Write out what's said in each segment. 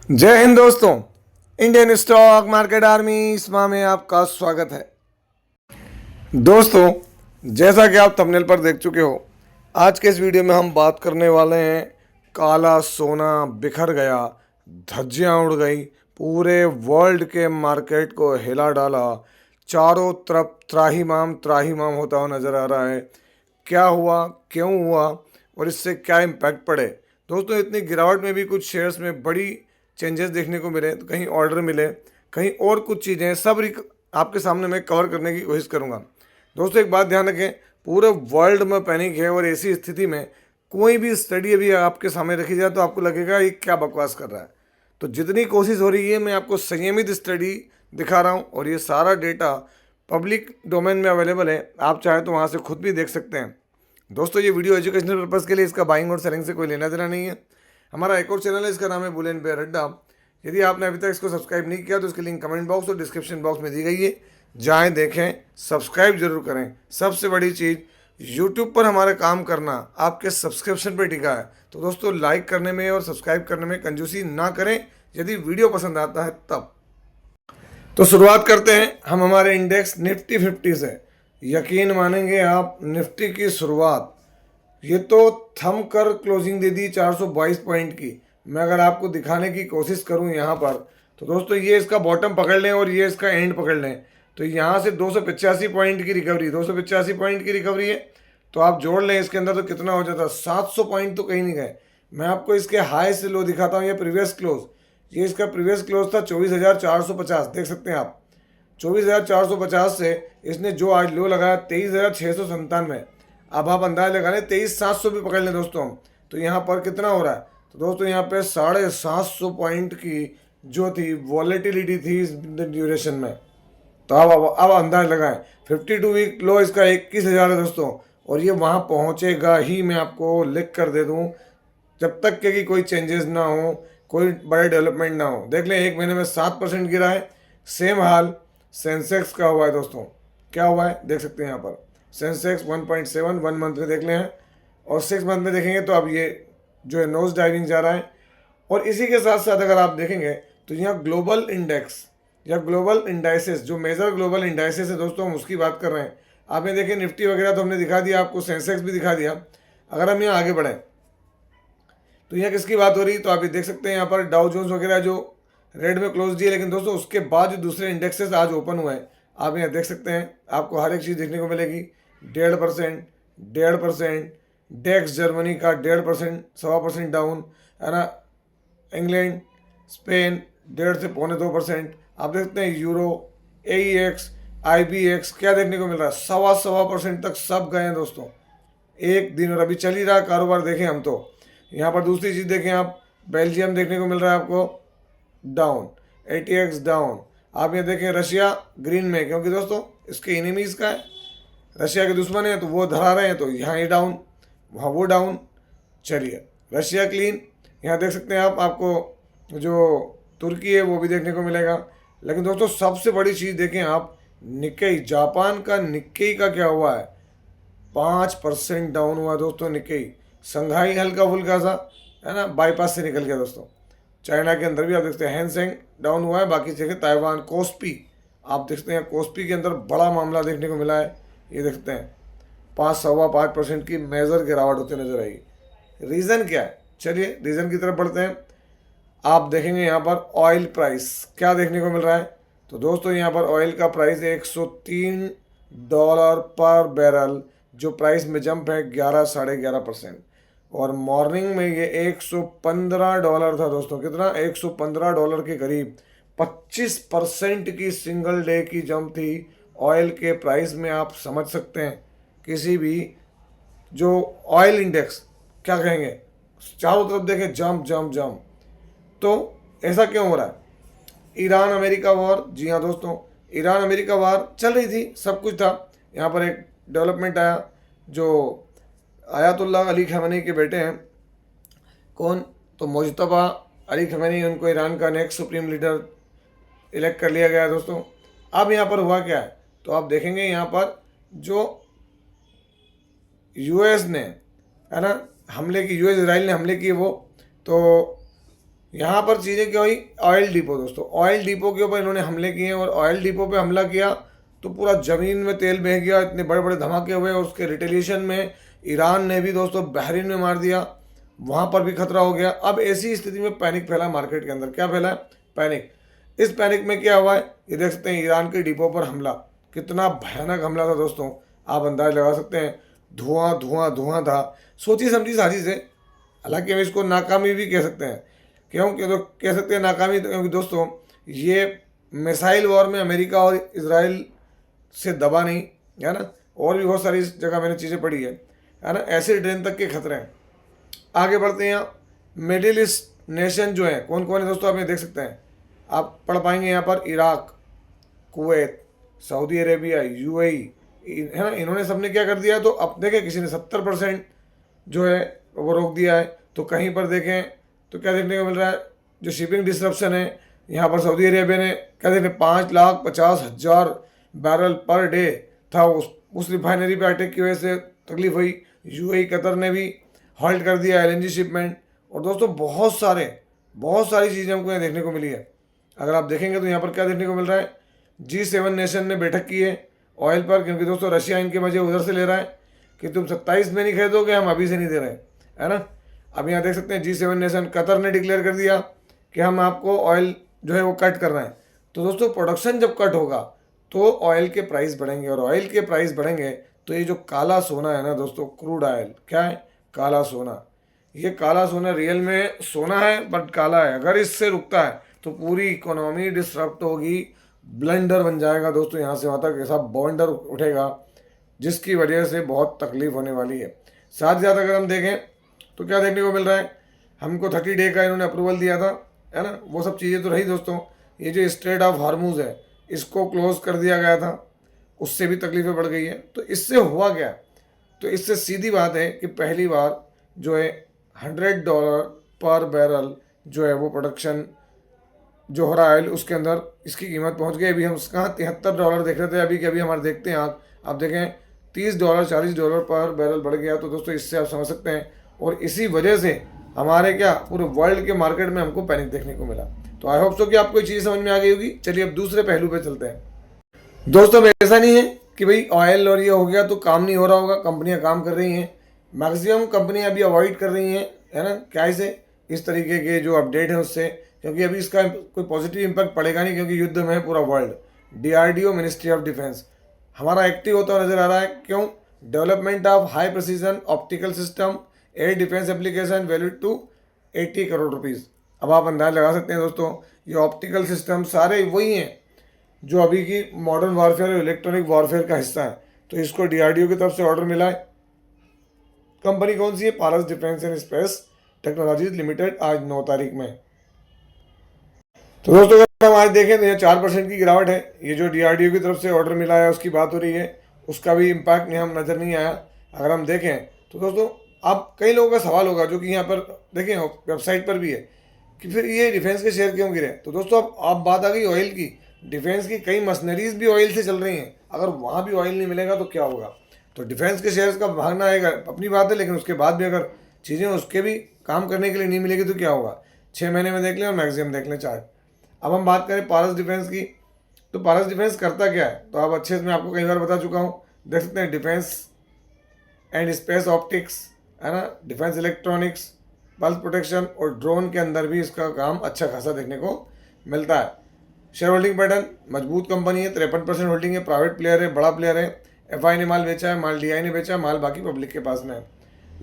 जय हिंद दोस्तों। Indian stock market army इसमा में आपका स्वागत है। दोस्तों, जैसा कि आप थंबनेल पर देख चुके हो, आज के इस वीडियो में हम बात करने वाले हैं काला सोना बिखर गया, धज्जियां उड़ गई, पूरे वर्ल्ड के मार्केट को हिला डाला, चारों तरफ त्राहिमाम होता हुआ नजर आ रहा है। क्या हुआ, क्यों हुआ और इससे क्या इम्पैक्ट पड़े। दोस्तों, इतनी गिरावट में भी कुछ शेयर्स में बड़ी चेंजेस देखने को मिले, तो कहीं ऑर्डर मिले, कहीं और कुछ चीज़ें, सब आपके सामने मैं कवर करने की कोशिश करूंगा। दोस्तों, एक बात ध्यान रखें, पूरे वर्ल्ड में पैनिक है और ऐसी स्थिति में कोई भी स्टडी अभी आपके सामने रखी जाए तो आपको लगेगा ये क्या बकवास कर रहा है। तो जितनी कोशिश हो रही है, मैं आपको संयमित स्टडी दिखा रहा हूँ और ये सारा डेटा पब्लिक डोमेन में अवेलेबल है, आप चाहे तो वहाँ से खुद भी देख सकते हैं। दोस्तों, ये वीडियो एजुकेशनल पर्पज़ के लिए, इसका बाइंग और सेलिंग से कोई लेना देना नहीं है। हमारा एक और चैनल है, इसका नाम है बुल एंड बेयर अड्डा। यदि आपने अभी तक इसको सब्सक्राइब नहीं किया तो इसकी लिंक कमेंट बॉक्स और डिस्क्रिप्शन बॉक्स में दी गई है, जाएं देखें, सब्सक्राइब जरूर करें। सबसे बड़ी चीज़, यूट्यूब पर हमारा काम करना आपके सब्सक्रिप्शन पर टिका है। तो दोस्तों, लाइक करने में और सब्सक्राइब करने में कंजूसी ना करें, यदि वीडियो पसंद आता है तब। तो शुरुआत करते हैं हम हमारे इंडेक्स निफ्टी 50 से। यकीन मानेंगे आप, निफ्टी की शुरुआत ये तो थम कर क्लोजिंग दे दी 422 पॉइंट की। मैं अगर आपको दिखाने की कोशिश करूं यहाँ पर, तो दोस्तों ये इसका बॉटम पकड़ लें और ये इसका एंड पकड़ लें, तो यहाँ से 285 पॉइंट की रिकवरी, 285 पॉइंट की रिकवरी है। तो आप जोड़ लें इसके अंदर तो कितना हो जाता, 700 पॉइंट तो कहीं नहीं गए। मैं आपको इसके हाई से लो दिखाता हूँ, ये प्रीवियस क्लोज, ये इसका प्रीवियस क्लोज था 24,450, देख सकते हैं आप। 24,450 से इसने जो आज लो लगाया 23,697। अब आप अंदाजा लगा लें, 23,700 भी पकड़ लें दोस्तों हम, तो यहाँ पर कितना हो रहा है। तो दोस्तों, यहाँ पे 750 पॉइंट की जो थी वॉलेटिलिटी थी इस ड्यूरेशन में। तो अब अंदाज लगाएं, 52 वीक लो इसका 21,000 है दोस्तों, और ये वहाँ पहुँचेगा ही, मैं आपको लिख कर दे दूँ, जब तक कि कोई चेंजेस ना हो, कोई बड़े डेवलपमेंट ना हो। देख लें, एक महीने में 7% गिरा है। सेम हाल सेंसेक्स का हुआ है दोस्तों। क्या हुआ है देख सकते हैं यहाँ पर, सेंसेक्स 1.7 1 मंथ में देख लें हैं, और 6 मंथ में देखेंगे तो अब ये जो है नोज डाइविंग जा रहा है। और इसी के साथ साथ अगर आप देखेंगे तो यहाँ ग्लोबल इंडेक्स या ग्लोबल इंडाइसेस, जो मेजर ग्लोबल इंडाइसेस है दोस्तों, हम उसकी बात कर रहे हैं। आपने देखे निफ्टी वगैरह तो हमने दिखा दिया आपको, सेंसेक्स भी दिखा दिया। अगर हम यहाँ आगे बढ़ें तो यहाँ किसकी बात हो रही है, तो आप ये देख सकते हैं यहाँ पर डाउ जोन्स वगैरह जो रेड में क्लोज दिए, लेकिन दोस्तों उसके बाद जो दूसरे इंडेक्सेस आज ओपन हुए हैं, आप यहाँ देख सकते हैं, आपको हर एक चीज़ देखने को मिलेगी। 1.5%, 1.5%, डेक्स जर्मनी का 1.5%, 1.25% डाउन है ना। इंग्लैंड, स्पेन 1.5 से 1.25%। आप देखते हैं यूरो, AEX, IBX क्या देखने को मिल रहा है, 1.25% तक सब गए हैं दोस्तों एक दिन, और अभी चल ही रहा कारोबार। देखें हम तो यहाँ पर दूसरी चीज़ देखें आप, बेल्जियम देखने को मिल रहा है आपको डाउन, ATX डाउन। आप ये देखें रशिया ग्रीन में, क्योंकि दोस्तों इसके इनेमीज का है, रशिया के दुश्मन है तो वो धरा रहे हैं, तो यहाँ ये डाउन, वहाँ वो डाउन। चलिए, रशिया क्लीन, यहाँ देख सकते हैं आप, आपको जो तुर्की है वो भी देखने को मिलेगा। लेकिन दोस्तों सबसे बड़ी चीज़ देखें आप, निक्केई, जापान का निक्केई का क्या हुआ है, 5% डाउन हुआ दोस्तों निक्केई। संघाई हल्का फुल्का सा है ना, बाईपास से निकल गया दोस्तों। चाइना के अंदर भी आप देखते हैं हैंसेंग डाउन हुआ है, बाकी जगह ताइवान, कोस्पी, आप देखते हैं कोस्पी के अंदर बड़ा मामला देखने को मिला है। ये देखते हैं 5.25% की मेजर गिरावट होती नजर आई। रीज़न क्या है, चलिए रीज़न की तरफ बढ़ते हैं। आप देखेंगे यहाँ पर ऑयल प्राइस क्या देखने को मिल रहा है, तो दोस्तों यहाँ पर ऑयल का प्राइस $103 पर बैरल, जो प्राइस में जंप है 11 साढ़े 11%। और मॉर्निंग में ये $115 था दोस्तों, कितना, $115 के करीब, 25% की सिंगल डे की जंप थी ऑयल के प्राइस में। आप समझ सकते हैं किसी भी जो ऑयल इंडेक्स क्या कहेंगे, चारों तरफ देखें जंप जंप जंप। तो ऐसा क्यों हो रहा है, ईरान अमेरिका वॉर, जी हाँ दोस्तों, ईरान अमेरिका वॉर चल रही थी, सब कुछ था। यहाँ पर एक डेवलपमेंट आया, जो आयतुल्लाह अली खमेनी के बेटे हैं, कौन, तो मुजतबा अली खमेनी, उनको ईरान का नेक्स्ट सुप्रीम लीडर इलेक्ट कर लिया गया दोस्तों। अब यहाँ पर हुआ क्या है, तो आप देखेंगे यहाँ पर जो यूएस ने है ना हमले की, यूएस इसराइल ने हमले किए वो, तो यहाँ पर चीज़ें क्या हुई, ऑयल डिपो दोस्तों, ऑयल डिपो के ऊपर इन्होंने हमले किए और ऑयल डिपो पे हमला किया तो पूरा ज़मीन में तेल बह गया, इतने बड़े बड़े धमाके हुए और उसके रिटेलिएशन में ईरान ने भी दोस्तों बहरीन में मार दिया, वहाँ पर भी खतरा हो गया। अब ऐसी स्थिति में पैनिक फैला मार्केट के अंदर। क्या फैला है? पैनिक। इस पैनिक में क्या हुआ है, ये देख सकते हैं, ईरान के डिपो पर हमला, कितना भयानक हमला था दोस्तों, आप अंदाज लगा सकते हैं। धुआं धुआं धुआं था, सोची समझी साजिश है। हालांकि हम इसको नाकामी भी कह सकते हैं। क्यों तो कह सकते हैं नाकामी? क्योंकि दोस्तों ये मिसाइल वॉर में अमेरिका और इसराइल से दबा नहीं, है ना, और भी बहुत सारी इस जगह मैंने चीज़ें पढ़ी है ना, ऐसे ट्रेन तक के खतरे हैं। आगे बढ़ते हैं। यहाँ मिडिल ईस्ट नेशन जो है कौन कौन है दोस्तों, आप ये देख सकते हैं, आप पढ़ पाएंगे यहाँ पर, Iraq, Kuwait, Saudi Arabia, UAE, है ना, इन्होंने सबने क्या कर दिया, तो अब देखें किसी ने 70% जो है वो रोक दिया है। तो कहीं पर देखें तो क्या देखने को मिल रहा है, जो शिपिंग डिसरप्शन है, यहाँ पर सऊदी अरेबिया ने क्या देखने, 5,50,000 बैरल पर डे था, उस रिफाइनरी पे अटैक की वजह से तकलीफ हुई। यूएई, कतर ने भी हॉल्ट कर दिया एलएनजी शिपमेंट। और दोस्तों बहुत सारी चीज़ें हमको यहाँ देखने को मिली है। अगर आप देखेंगे तो यहाँ पर क्या देखने को मिल रहा है, G7 नेशन ने बैठक की है ऑयल पर, क्योंकि दोस्तों रशिया इनके मजे उधर से ले रहा है कि तुम 27 में नहीं खरीदोगे, हम अभी से नहीं दे रहे हैं, है ना। अब यहाँ देख सकते हैं G7 नेशन, कतर ने डिक्लेयर कर दिया कि हम आपको ऑयल जो है वो कट कर रहे हैं। तो दोस्तों प्रोडक्शन जब कट होगा तो ऑयल के प्राइस बढ़ेंगे, और ऑयल के प्राइस बढ़ेंगे तो ये जो काला सोना है ना दोस्तों, क्रूड ऑयल, क्या है, काला सोना। ये काला सोना रियल में सोना है बट काला है। अगर इससे रुकता है तो पूरी इकोनॉमी डिसरप्ट होगी, ब्लेंडर बन जाएगा दोस्तों, यहाँ से वहाँ तक ऐसा बॉन्डर उठेगा जिसकी वजह से बहुत तकलीफ होने वाली है। साथ ही साथ अगर हम देखें तो क्या देखने को मिल रहा है, हमको 30 डे का इन्होंने अप्रूवल दिया था, है ना, वो सब चीज़ें तो रही दोस्तों। ये जो स्ट्रेट ऑफ हार्मूज है इसको क्लोज कर दिया गया था, उससे भी तकलीफें बढ़ गई है। तो इससे हुआ क्या, तो इससे सीधी बात है कि पहली बार जो है $100 पर बैरल जो है वो प्रोडक्शन जो हो रहा है उसके अंदर इसकी कीमत पहुंच गई। अभी हम कहाँ $73 देख रहे थे, अभी के अभी हमारे देखते हैं आप देखें $30 $40 पर बैरल बढ़ गया। तो दोस्तों इससे आप समझ सकते हैं, और इसी वजह से हमारे क्या पूरे वर्ल्ड के मार्केट में हमको पैनिक देखने को मिला। तो आई होप सो कि आपको ये चीज़ समझ में आ गई होगी। चलिए अब दूसरे पहलू पे चलते हैं। दोस्तों ऐसा नहीं है कि भाई ऑयल और ये हो गया तो काम नहीं हो रहा होगा, कंपनियां काम कर रही हैं, मैक्सिमम कंपनियां अभी अवॉइड कर रही हैं, है ना, क्या से इस तरीके के जो अपडेट है उससे, क्योंकि अभी इसका कोई पॉजिटिव इम्पैक्ट पड़ेगा नहीं, क्योंकि युद्ध में है पूरा world. DRDO, ministry of defence, हमारा एक्टिव होता हुआ नजर आ रहा है। क्यों? Development of high precision optical system air defence application valued to 80 crore rupees. अब आप अंदाज लगा सकते हैं दोस्तों, ये ऑप्टिकल सिस्टम सारे वही हैं जो अभी की मॉडर्न वॉरफेयर और इलेक्ट्रॉनिक वॉरफेयर का हिस्सा है। तो इसको DRDO की तरफ से ऑर्डर मिला है। कंपनी कौन सी है? Paras defence and space technologies limited, आज 9 तारीख में। तो दोस्तों अगर हम आज देखें तो यहाँ 4% की गिरावट है। ये जो DRDO की तरफ से ऑर्डर मिला है उसकी बात हो रही है, उसका भी इम्पैक्ट नहीं हम नज़र नहीं आया। अगर हम देखें तो दोस्तों अब कई लोगों का सवाल होगा, जो कि यहाँ पर देखें वेबसाइट पर भी है, कि फिर ये डिफेंस के शेयर क्यों गिरे। तो दोस्तों अब बात आ गई ऑयल की। डिफेंस की कई मशीनरीज भी ऑयल से चल रही हैं, अगर वहाँ भी ऑयल नहीं मिलेगा तो क्या होगा। तो डिफेंस के शेयर्स का भागना एक अपनी बात है, लेकिन उसके बाद भी अगर चीज़ें उसके भी काम करने के लिए नहीं मिलेगी तो क्या होगा। 6 महीने में देख लें और मैक्सिमम देख लें चार्ट। अब हम बात करें पारस डिफेंस की, तो पारस डिफेंस करता क्या है, तो आप अच्छे से मैं आपको कई बार बता चुका हूँ। देख सकते हैं डिफेंस एंड स्पेस ऑप्टिक्स, है ना, डिफेंस इलेक्ट्रॉनिक्स, पल्स प्रोटेक्शन और ड्रोन के अंदर भी इसका काम अच्छा खासा देखने को मिलता है। शेयर होल्डिंग पैटर्न, मजबूत कंपनी है, 53% होल्डिंग है, प्राइवेट प्लेयर है, बड़ा प्लेयर है। FI ने माल बेचा है, माल DI ने बेचा है, माल बाकी पब्लिक के पास में है।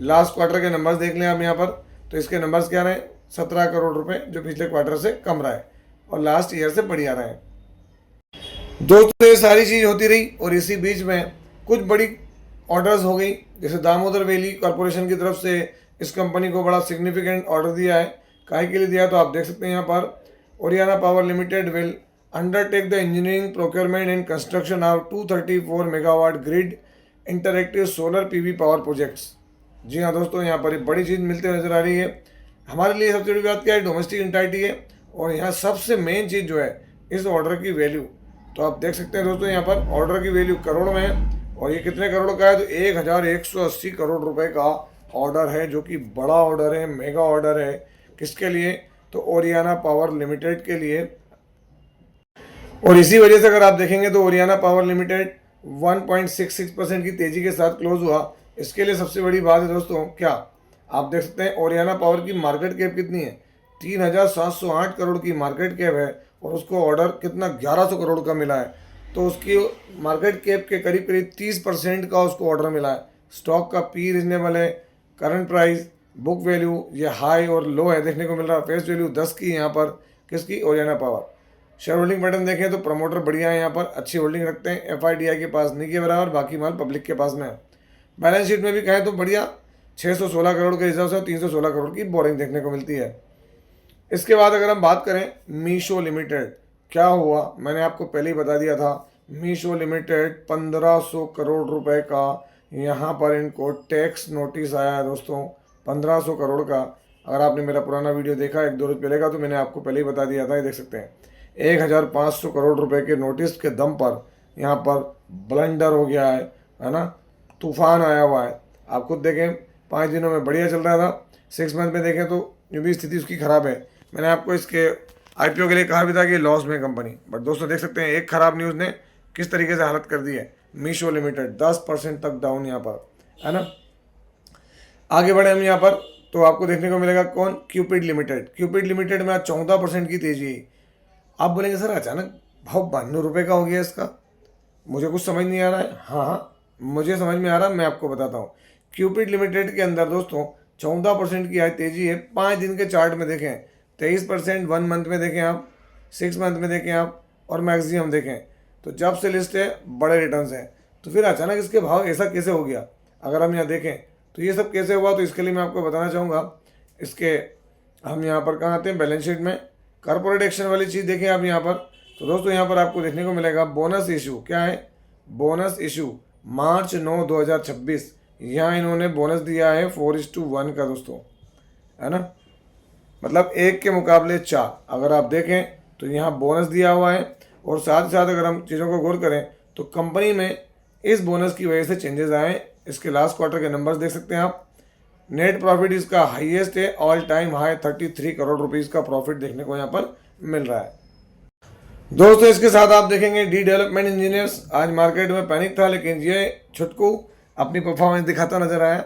लास्ट क्वार्टर के नंबर्स देख लें आप यहाँ पर, तो इसके नंबर्स क्या रहे, 17 करोड़ रुपए, जो पिछले क्वार्टर से कम रहा है और लास्ट ईयर से बढ़िया रहे हैं। दोस्तों ये सारी चीज़ होती रही और इसी बीच में कुछ बड़ी ऑर्डर्स हो गई, जैसे दामोदर वैली कॉरपोरेशन की तरफ से इस कंपनी को बड़ा सिग्निफिकेंट ऑर्डर दिया है। काहे के लिए दिया, तो आप देख सकते हैं यहाँ पर, Oriana power limited will undertake the engineering procurement and construction of 234 megawatt grid interactive solar PV power projects. जी हाँ दोस्तों, यहाँ पर एक बड़ी चीज़ मिलती हुई नजर आ रही है। हमारे लिए सबसे बड़ी बात क्या है, डोमेस्टिक एंटाइटी है, और यहाँ सबसे मेन चीज़ जो है इस ऑर्डर की वैल्यू। तो आप देख सकते हैं दोस्तों यहाँ पर ऑर्डर की वैल्यू करोड़ में है, और ये कितने करोड़ का है, तो 1180 करोड़ रुपए का ऑर्डर है, जो कि बड़ा ऑर्डर है, मेगा ऑर्डर है। किसके लिए, तो ओरियाना पावर लिमिटेड के लिए। और इसी वजह से अगर आप देखेंगे तो ओरियाना पावर लिमिटेड 1.66% की तेज़ी के साथ क्लोज हुआ। इसके लिए सबसे बड़ी बात है दोस्तों, क्या आप देख सकते हैं ओरियाना पावर की मार्केट कैप कितनी है, 3,708 करोड़ की मार्केट कैप है, और उसको ऑर्डर कितना 1100 करोड़ का मिला है। तो उसकी मार्केट कैप के करीब करीब 30% का उसको ऑर्डर मिला है। स्टॉक का पी रिजनेबल है, करंट प्राइस, बुक वैल्यू ये हाई और लो है देखने को मिल रहा है। फेस वैल्यू 10 की यहाँ पर किसकी, Oriana power. Share holding pattern देखें तो प्रमोटर बढ़िया है, यहाँ पर अच्छी होल्डिंग रखते हैं। एफआईडीआई के पास नहीं के बराबर, बाकी माल पब्लिक के पास में है। बैलेंस शीट में भी कहें तो बढ़िया 616 करोड़ के रिजर्व से 316 करोड़ की बोरिंग देखने को मिलती है। इसके बाद अगर हम बात करें मीशो लिमिटेड, क्या हुआ मैंने आपको पहले ही बता दिया था। मीशो लिमिटेड 1500 करोड़ रुपए का यहाँ पर इनको टैक्स नोटिस आया है दोस्तों, 1500 करोड़ का। अगर आपने मेरा पुराना वीडियो देखा 1-2 रोज पहले का, तो मैंने आपको पहले ही बता दिया था। ये देख सकते हैं 1500 करोड़ रुपए के नोटिस के दम पर यहाँ पर ब्लंडर हो गया है ना, तूफान आया हुआ है। आप खुद देखें 5 दिनों में बढ़िया चल रहा था, 6 मंथ में देखें तो यूँ भी स्थिति उसकी ख़राब है। मैंने आपको इसके आईपीओ के लिए कहा भी था कि लॉस में कंपनी, बट दोस्तों देख सकते हैं एक ख़राब न्यूज़ ने किस तरीके से हालत कर दी है। मीशो लिमिटेड 10% तक डाउन यहाँ पर, है ना। आगे बढ़े हम यहाँ पर तो आपको देखने को मिलेगा कौन, क्यूपिड लिमिटेड। क्यूपिड लिमिटेड में आज 14% की तेजी है। आप बोलेंगे सर अचानक भाव 92 रुपये का हो गया इसका, मुझे कुछ समझ नहीं आ रहा है। हाँ, मुझे समझ में आ रहा है, मैं आपको बताता हूँ। क्यूपिड लिमिटेड के अंदर दोस्तों 14% की आज तेजी है। 5 दिन के चार्ट में देखें 23%, 1 मंथ में देखें आप, 6 मंथ में देखें आप, और मैक्सिमम देखें तो जब से लिस्ट है बड़े रिटर्न्स हैं। तो फिर अचानक इसके भाव ऐसा कैसे हो गया, अगर हम यहाँ देखें तो ये सब कैसे हुआ, तो इसके लिए मैं आपको बताना चाहूँगा। इसके हम यहाँ पर कहाँ आते हैं, बैलेंस शीट में कॉर्पोरेट एक्शन वाली चीज़ देखें आप यहाँ पर। तो दोस्तों यहाँ पर आपको देखने को मिलेगा बोनस इशू, क्या है, बोनस इशू मार्च 9, 2026। यहाँ इन्होंने बोनस दिया है 4:1 का दोस्तों, है ना, मतलब 1 के मुकाबले 4। अगर आप देखें तो यहाँ बोनस दिया हुआ है, और साथ ही साथ अगर हम चीज़ों को गौर करें तो कंपनी में इस बोनस की वजह से चेंजेस आए। इसके लास्ट क्वार्टर के नंबर्स देख सकते हैं आप। नेट प्रॉफिट इसका हाईएस्ट है, all time high 33 crore rupees का प्रॉफिट देखने को यहाँ पर मिल रहा है दोस्तों। इसके साथ आप देखेंगे डी डेवलपमेंट इंजीनियर्स, आज मार्केट में पैनिक था, लेकिन ये छुटकू अपनी परफॉर्मेंस दिखाता नजर आया।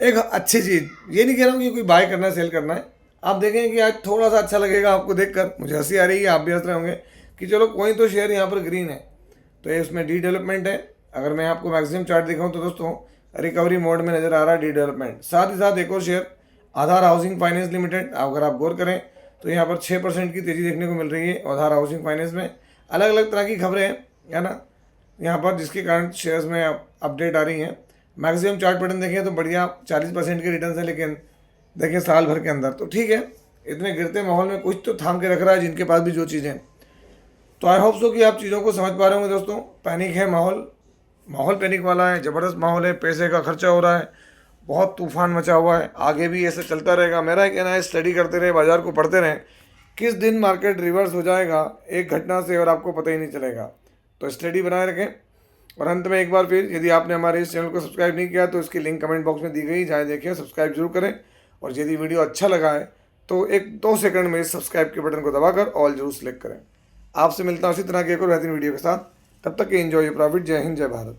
एक अच्छी चीज़, ये नहीं कह रहा हूँ कि कोई बाय करना है सेल करना है, आप देखेंगे कि आज थोड़ा सा अच्छा लगेगा आपको देखकर। मुझे हंसी आ रही है, आप भी हंस रहे होंगे कि चलो कोई तो शेयर यहाँ पर ग्रीन है, तो ये उसमें डी डेवलपमेंट है। अगर मैं आपको मैक्सिमम चार्ट दिखाऊँ तो दोस्तों रिकवरी मोड में नज़र आ रहा है डी डेवलपमेंट। साथ ही साथ एक और शेयर आधार हाउसिंग फाइनेंस लिमिटेड, अगर आप गौर करें तो यहाँ पर 6% की तेज़ी देखने को मिल रही है आधार हाउसिंग फाइनेंस में। अलग अलग तरह की खबरें हैं, है ना, यहाँ पर, जिसके कारण शेयर्स में अपडेट आ रही हैं। मैक्सिमम चार्ट पैटर्न देखें तो बढ़िया 40% के रिटर्न है, लेकिन देखें साल भर के अंदर तो ठीक है, इतने गिरते माहौल में कुछ तो थाम के रख रहा है जिनके पास भी जो चीज़ें। तो आई होप सो कि आप चीज़ों को समझ पा रहे होंगे दोस्तों। पैनिक है माहौल पैनिक वाला है, ज़बरदस्त माहौल है, पैसे का खर्चा हो रहा है, बहुत तूफान मचा हुआ है, आगे भी ऐसे चलता रहेगा। मेरा कहना है स्टडी करते रहे, बाजार को पढ़ते रहें, किस दिन मार्केट रिवर्स हो जाएगा एक घटना से और आपको पता ही नहीं चलेगा। तो स्टडी बनाए रखें। और अंत में एक बार फिर, यदि आपने हमारे इस चैनल को सब्सक्राइब नहीं किया तो इसकी लिंक कमेंट बॉक्स में दी गई, जाए देखिए, सब्सक्राइब जरूर करें। और यदि वीडियो अच्छा लगा है तो 1-2 सेकंड में इस सब्सक्राइब के बटन को दबाकर ऑल जरूर सेलेक्ट करें। आपसे मिलता हूँ इसी तरह के एक और बेहतरीन वीडियो के साथ, तब तक के एंजॉय योर प्रॉफिट। जय हिंद, जय भारत।